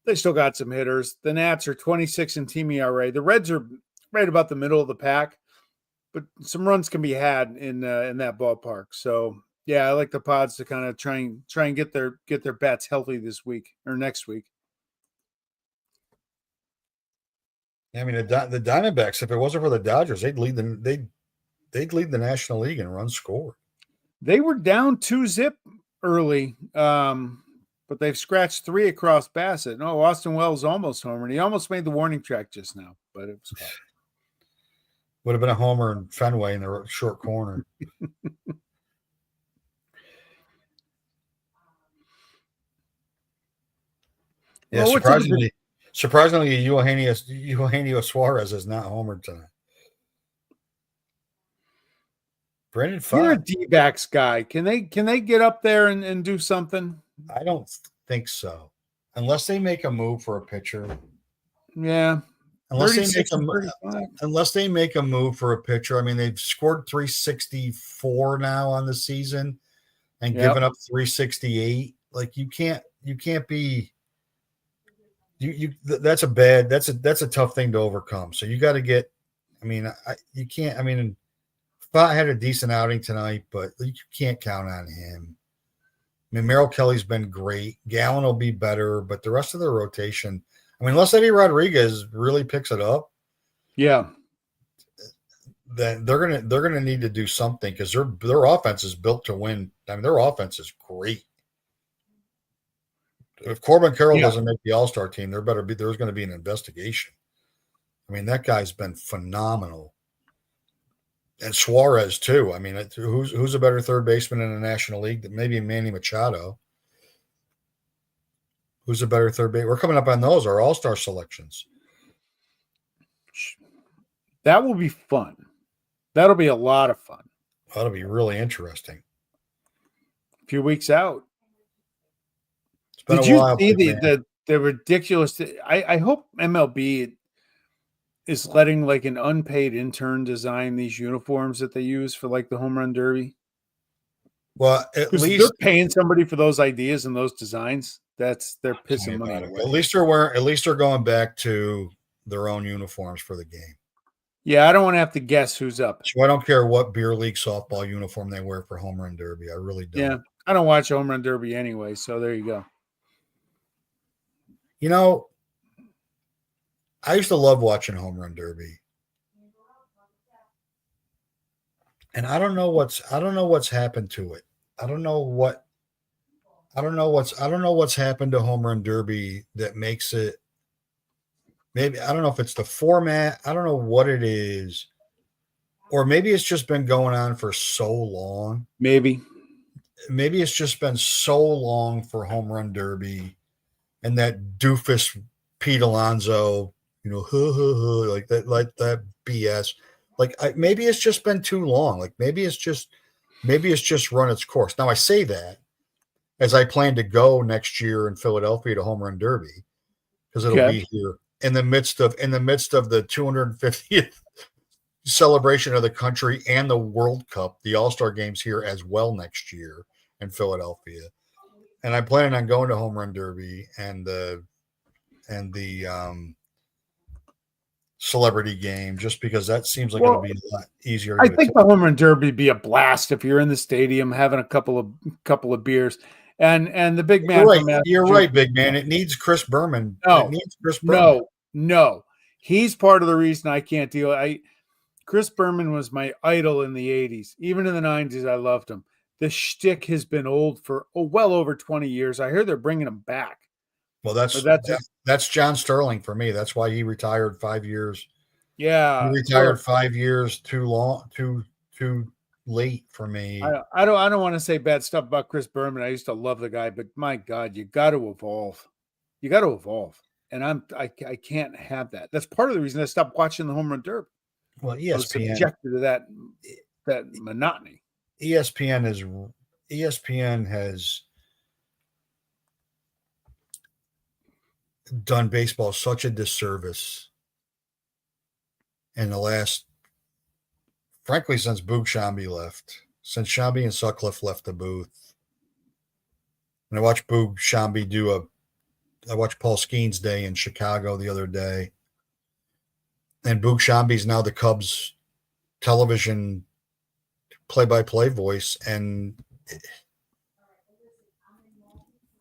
Speaker 1: They still got some hitters. The Nats are 26 in team ERA. The Reds are right about the middle of the pack, but some runs can be had in that ballpark. So yeah, I like the Pods to kind of try and get their bats healthy this week or next week.
Speaker 2: I mean, the Diamondbacks, if it wasn't for the Dodgers, they'd lead the National League in runs scored.
Speaker 1: They were down 2-0 early, but they've scratched 3 across Bassett. No, Austin Wells almost homered. He almost made the warning track just now, but it was close.
Speaker 2: Would have been a homer in Fenway in the short corner. Yeah, well, surprisingly, Eugenio Suarez is not homered tonight. Brandon Pfaadt.
Speaker 1: You're a D-backs guy. Can they get up there and do something?
Speaker 2: I don't think so. Unless they make a move for a pitcher.
Speaker 1: Yeah.
Speaker 2: unless they
Speaker 1: 36
Speaker 2: make
Speaker 1: and
Speaker 2: a
Speaker 1: 35.
Speaker 2: unless they make a move for a pitcher. I mean, they've scored 364 now on the season and
Speaker 1: Yep.
Speaker 2: given up 368. Like you can't be that's a tough thing to overcome. So you got to get. I mean, you can't. I mean, Fott had a decent outing tonight, but you can't count on him. I mean, Merrill Kelly's been great. Gallen will be better, but the rest of the rotation. I mean, unless Eddie Rodriguez really picks it up,
Speaker 1: Yeah.
Speaker 2: then they're gonna need to do something because their offense is built to win. I mean, their offense is great. If Corbin Carroll doesn't make the All-Star team, there's going to be an investigation. I mean, that guy's been phenomenal, and Suarez too. I mean, who's a better third baseman in the National League? Maybe Manny Machado. Who's a better third base? We're coming up on those, our all-star selections.
Speaker 1: That will be fun. That'll be a lot of fun.
Speaker 2: That'll be really interesting.
Speaker 1: A few weeks out.
Speaker 2: It's been
Speaker 1: Did
Speaker 2: a while,
Speaker 1: you see the ridiculous? I hope MLB is letting like an unpaid intern design these uniforms that they use for like the home run derby.
Speaker 2: Well, at least
Speaker 1: they're paying somebody for those ideas and those designs. They're pissing money away.
Speaker 2: At least they're going back to their own uniforms for the game.
Speaker 1: Yeah, I don't want to have to guess who's up.
Speaker 2: So I don't care what beer league softball uniform they wear for home run derby. I really don't.
Speaker 1: Yeah, I don't watch home run derby anyway, so there you go.
Speaker 2: You know, I used to love watching home run derby. And I don't know what's happened to it. I don't know what's happened to home run derby that makes it. Maybe I don't know if it's the format. I don't know what it is, or maybe it's just been going on for so long.
Speaker 1: Maybe
Speaker 2: it's just been so long for home run derby, and that doofus Pete Alonso, like that BS. Like maybe it's just been too long. Like maybe it's just run its course. Now I say that as I plan to go next year in Philadelphia to home run derby because it'll be here in the midst of the 250th celebration of the country and the World Cup, the All-Star games here as well next year in Philadelphia. And I'm planning on going to home run derby and the celebrity game just because that seems like it'll be a lot easier.
Speaker 1: I think the home run derby would be a blast if you're in the stadium having a couple of beers. And the big man.
Speaker 2: You're right, big man. It needs Chris Berman.
Speaker 1: No. He's part of the reason I can't deal. Chris Berman was my idol in the 80s. Even in the 90s, I loved him. The shtick has been old for well over 20 years. I hear they're bringing him back.
Speaker 2: Well, that's John Sterling for me. That's why he retired 5 years.
Speaker 1: Yeah,
Speaker 2: he retired 5 years too long, too late for me.
Speaker 1: I don't want to say bad stuff about Chris Berman. I used to love the guy, but my God, you got to evolve. And I can't have that. That's part of the reason I stopped watching the home run derby.
Speaker 2: Well, ESPN,
Speaker 1: I was subjected to that monotony.
Speaker 2: ESPN has done baseball such a disservice in the last, frankly, since Boog Shambi left, since Shambi and Sutcliffe left the booth. And I watched Boog Shambi I watched Paul Skeens' day in Chicago the other day. And Boog Shambi's now the Cubs television play-by-play voice. And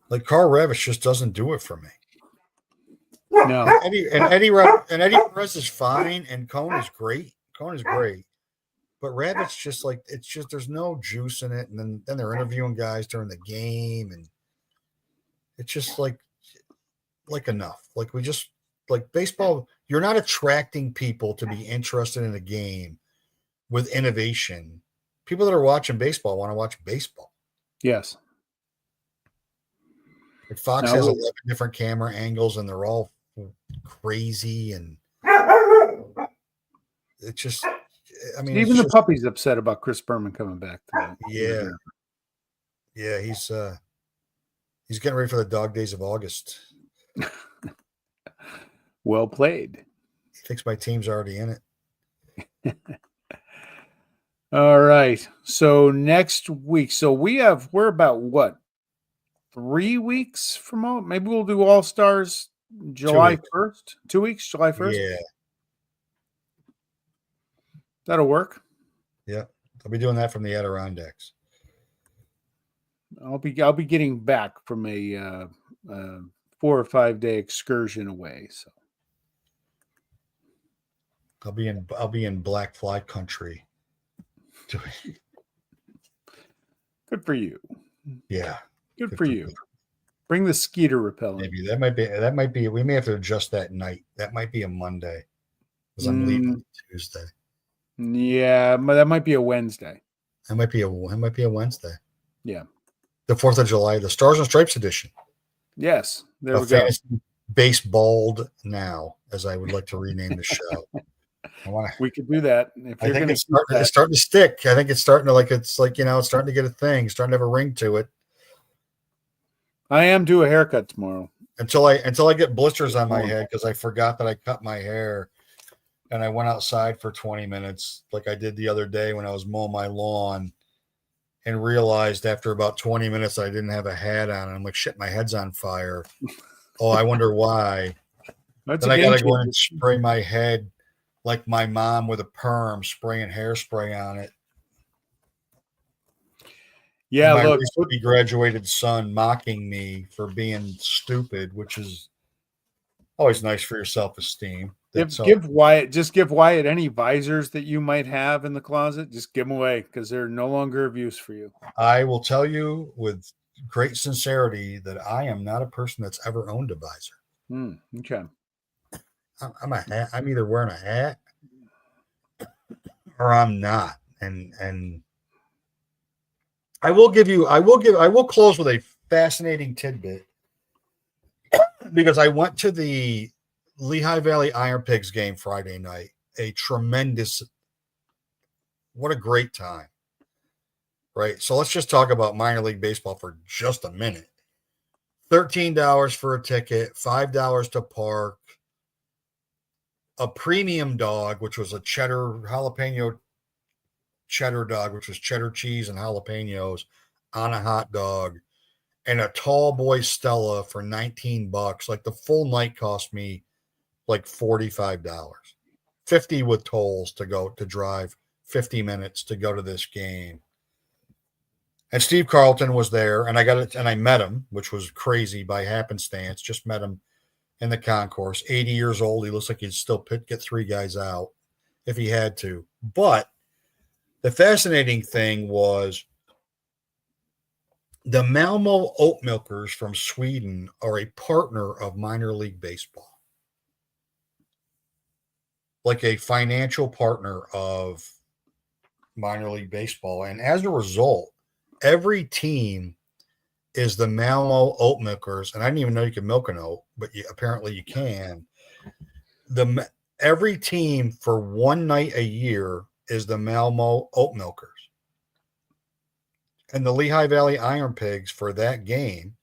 Speaker 2: like Carl Ravitch just doesn't do it for me.
Speaker 1: No.
Speaker 2: Eddie Perez is fine, and Cone is great. But Ravitch just there's no juice in it, and then they're interviewing guys during the game, and it's just like enough. Like we just like baseball. You're not attracting people to be interested in a game with innovation. People that are watching baseball want to watch baseball.
Speaker 1: Yes.
Speaker 2: Like Fox has 11 different camera angles, and they're all crazy, and it's just. I mean,
Speaker 1: even the puppy's upset about Chris Berman coming back.
Speaker 2: Yeah, he's getting ready for the dog days of August.
Speaker 1: Well played.
Speaker 2: He thinks my team's already in it.
Speaker 1: All right. So next week. So we're about what? 3 weeks from all. Maybe we'll do All Stars July 1st. 2 weeks, July 1st.
Speaker 2: Yeah.
Speaker 1: That'll work.
Speaker 2: Yeah. I'll be doing that from the Adirondacks.
Speaker 1: I'll be getting back from a 4 or 5 day excursion away. So
Speaker 2: I'll be in Black Fly country.
Speaker 1: Good for you.
Speaker 2: Yeah.
Speaker 1: Good for you. Bring the skeeter repellent.
Speaker 2: Maybe that might be. We may have to adjust that night. That might be a Monday because I'm leaving Tuesday.
Speaker 1: Yeah, but that might be a Wednesday.
Speaker 2: That might be a Wednesday.
Speaker 1: Yeah.
Speaker 2: The 4th of July, the Stars and Stripes edition.
Speaker 1: Yes, there we go.
Speaker 2: Baseballed now, as I would like to rename the show.
Speaker 1: We could do that.
Speaker 2: I think it's starting to stick. I think it's starting to it's starting to get a thing. It's starting to have a ring to it.
Speaker 1: I am due a haircut tomorrow.
Speaker 2: Until I get blisters on my head because I forgot that I cut my hair, and I went outside for 20 minutes like I did the other day when I was mowing my lawn, and realized after about 20 minutes I didn't have a hat on. And I'm like, shit, my head's on fire. Oh, I wonder why. Then I gotta go in and spray my head like my mom with a perm, spraying hairspray on it.
Speaker 1: Yeah,
Speaker 2: my
Speaker 1: look,
Speaker 2: recently graduated son mocking me for being stupid, which is always nice for your self-esteem.
Speaker 1: Give Wyatt any visors that you might have in the closet. Just give them away because they're no longer of use for you.
Speaker 2: I will tell you with great sincerity that I am not a person that's ever owned a visor.
Speaker 1: Okay.
Speaker 2: I'm a hat. I'm either wearing a hat or I'm not. And I will close with a fascinating tidbit because I went to the Lehigh Valley Iron Pigs game Friday night. What a great time. Right. So let's just talk about minor league baseball for just a minute. $13 for a ticket, $5 to park, a premium dog, which was a jalapeno cheddar dog, which was cheddar cheese and jalapenos on a hot dog, and a tall boy Stella for $19. Like the full night cost me like $45, $50 with tolls to drive 50 minutes to go to this game. And Steve Carlton was there, and I met him, which was crazy by happenstance. Just met him in the concourse. 80 years old. He looks like he'd still get 3 guys out if he had to. But the fascinating thing was the Malmo Oat Milkers from Sweden are a partner of minor league baseball, like a financial partner of minor league baseball. And as a result, every team is the Malmo Oat Milkers. And I didn't even know you could milk an oat, but apparently you can. Every team for one night a year is the Malmo Oat Milkers. And the Lehigh Valley Iron Pigs for that game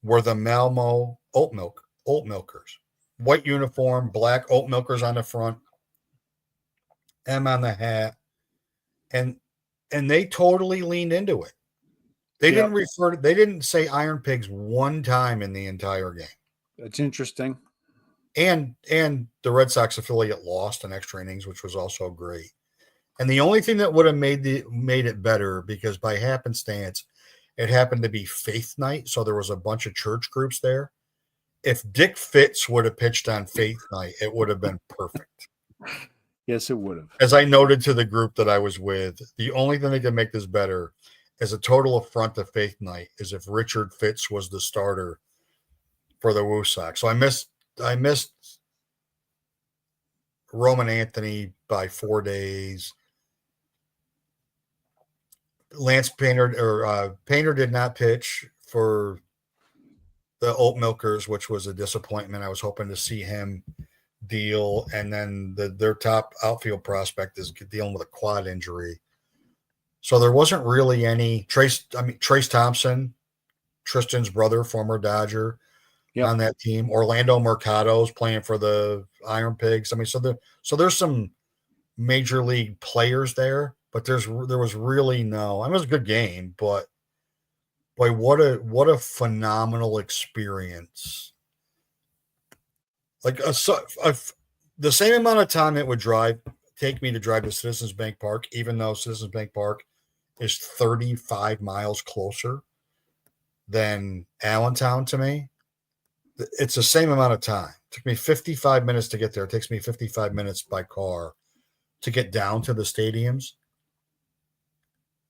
Speaker 2: were the Malmo Oat Milkers. White uniform, black oat milkers on the front, M on the hat. And they totally leaned into it. They didn't say Iron Pigs one time in the entire game.
Speaker 1: That's interesting.
Speaker 2: And the Red Sox affiliate lost in extra innings, which was also great. And the only thing that would have made it better, because by happenstance, it happened to be Faith Night, so there was a bunch of church groups there. If Dick Fitz would have pitched on Faith Night, it would have been perfect.
Speaker 1: Yes, it would have.
Speaker 2: As I noted to the group that I was with, the only thing that can make this better as a total affront to Faith Night is if Richard Fitz was the starter for the Woo Sox. So I missed Roman Anthony by 4 days. Lance Painter did not pitch for the Oat Milkers, which was a disappointment. I was hoping to see him deal, and then their top outfield prospect is dealing with a quad injury. So there wasn't really any Trace Thompson, Tristan's brother, former Dodger, on that team. Orlando Mercado's playing for the Iron Pigs. I mean, so there's some major league players there, but there was really no. I mean, it was a good game, but boy, what a phenomenal experience! Like the same amount of time it would take me to drive to Citizens Bank Park, even though Citizens Bank Park is 35 miles closer than Allentown to me. It's the same amount of time. It took me 55 minutes to get there. It takes me 55 minutes by car to get down to the stadiums.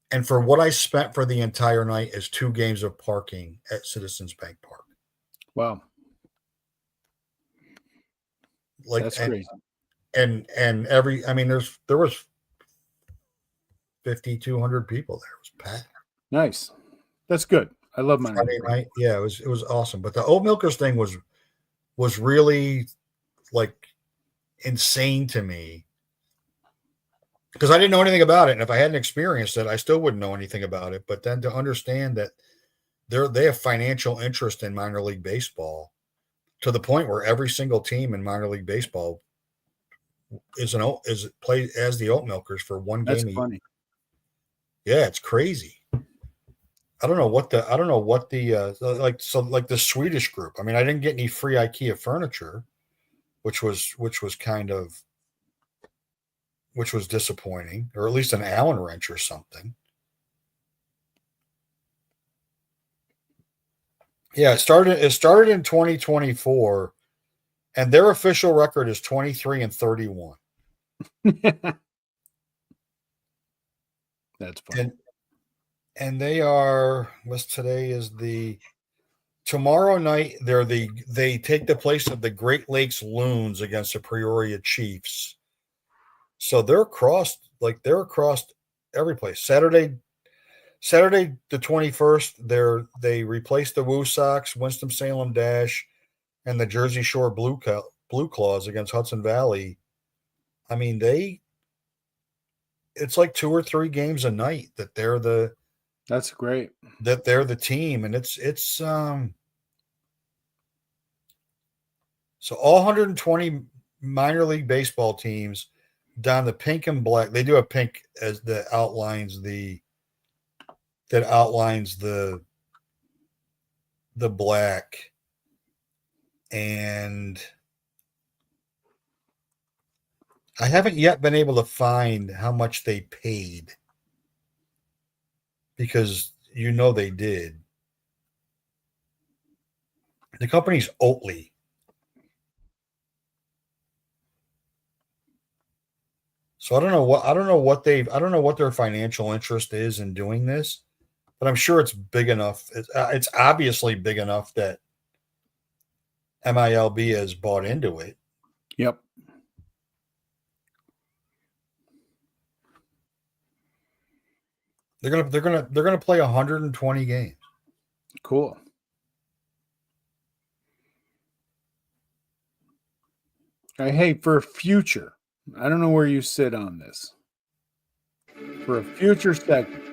Speaker 2: And for what I spent for the entire night is 2 games of parking at Citizens Bank Park.
Speaker 1: Wow.
Speaker 2: Like,
Speaker 1: that's crazy.
Speaker 2: And there was 5,200 people there. It was packed.
Speaker 1: Nice. That's good. I love my
Speaker 2: Friday night. Yeah, it was awesome. But the Oat Milkers thing was really like insane to me because I didn't know anything about it. And if I hadn't experienced it, I still wouldn't know anything about it. But then to understand that they have financial interest in minor league baseball to the point where every single team in minor league baseball is played as the Oat Milkers for one game.
Speaker 1: That's funny.
Speaker 2: Yeah, it's crazy. I don't know what the the Swedish group. I mean, I didn't get any free IKEA furniture, which was disappointing, or at least an Allen wrench or something. Yeah, it started in 2024, and their official record is 23-31.
Speaker 1: That's funny.
Speaker 2: And they are, tomorrow night, they take the place of the Great Lakes Loons against the Peoria Chiefs. So they're across every place. Saturday the 21st, they replaced the Woo Sox, Winston-Salem Dash, and the Jersey Shore Blue Claws against Hudson Valley. I mean, it's like 2 or 3 games a night that
Speaker 1: that's great.
Speaker 2: That they're the team, and it's so all 120 minor league baseball teams down the pink and black. They do a pink as that outlines the black, and I haven't yet been able to find how much they paid. Because they did. The company's Oatly. So I don't know what their financial interest is in doing this, but I'm sure it's big enough. It's obviously big enough that MILB has bought into it.
Speaker 1: Yep.
Speaker 2: They're gonna play 120 games.
Speaker 1: Cool. Hey, for a future, I don't know where you sit on this. For a future segment,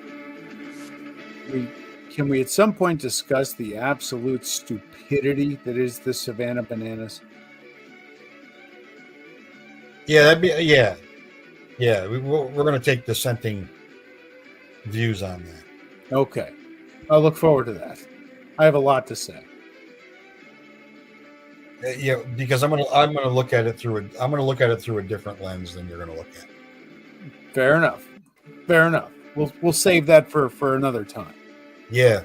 Speaker 1: can we at some point discuss the absolute stupidity that is the Savannah Bananas?
Speaker 2: Yeah, yeah. We're going to take dissenting views on that.
Speaker 1: Okay, I'll look forward to that. I have a lot to say.
Speaker 2: Yeah, because I'm gonna look at it through a different lens than you're gonna look at.
Speaker 1: Fair enough. We'll save that for another time.
Speaker 2: Yeah.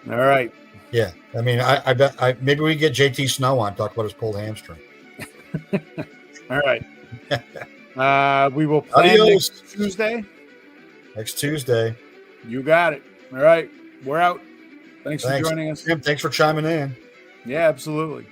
Speaker 1: All right.
Speaker 2: Yeah. I mean, I bet maybe we get JT Snow on, talk about his pulled hamstring.
Speaker 1: All right. We will plan next Tuesday.
Speaker 2: Next Tuesday.
Speaker 1: You got it. All right. We're out. Thanks for joining us.
Speaker 2: Tim, thanks for chiming in.
Speaker 1: Yeah, absolutely.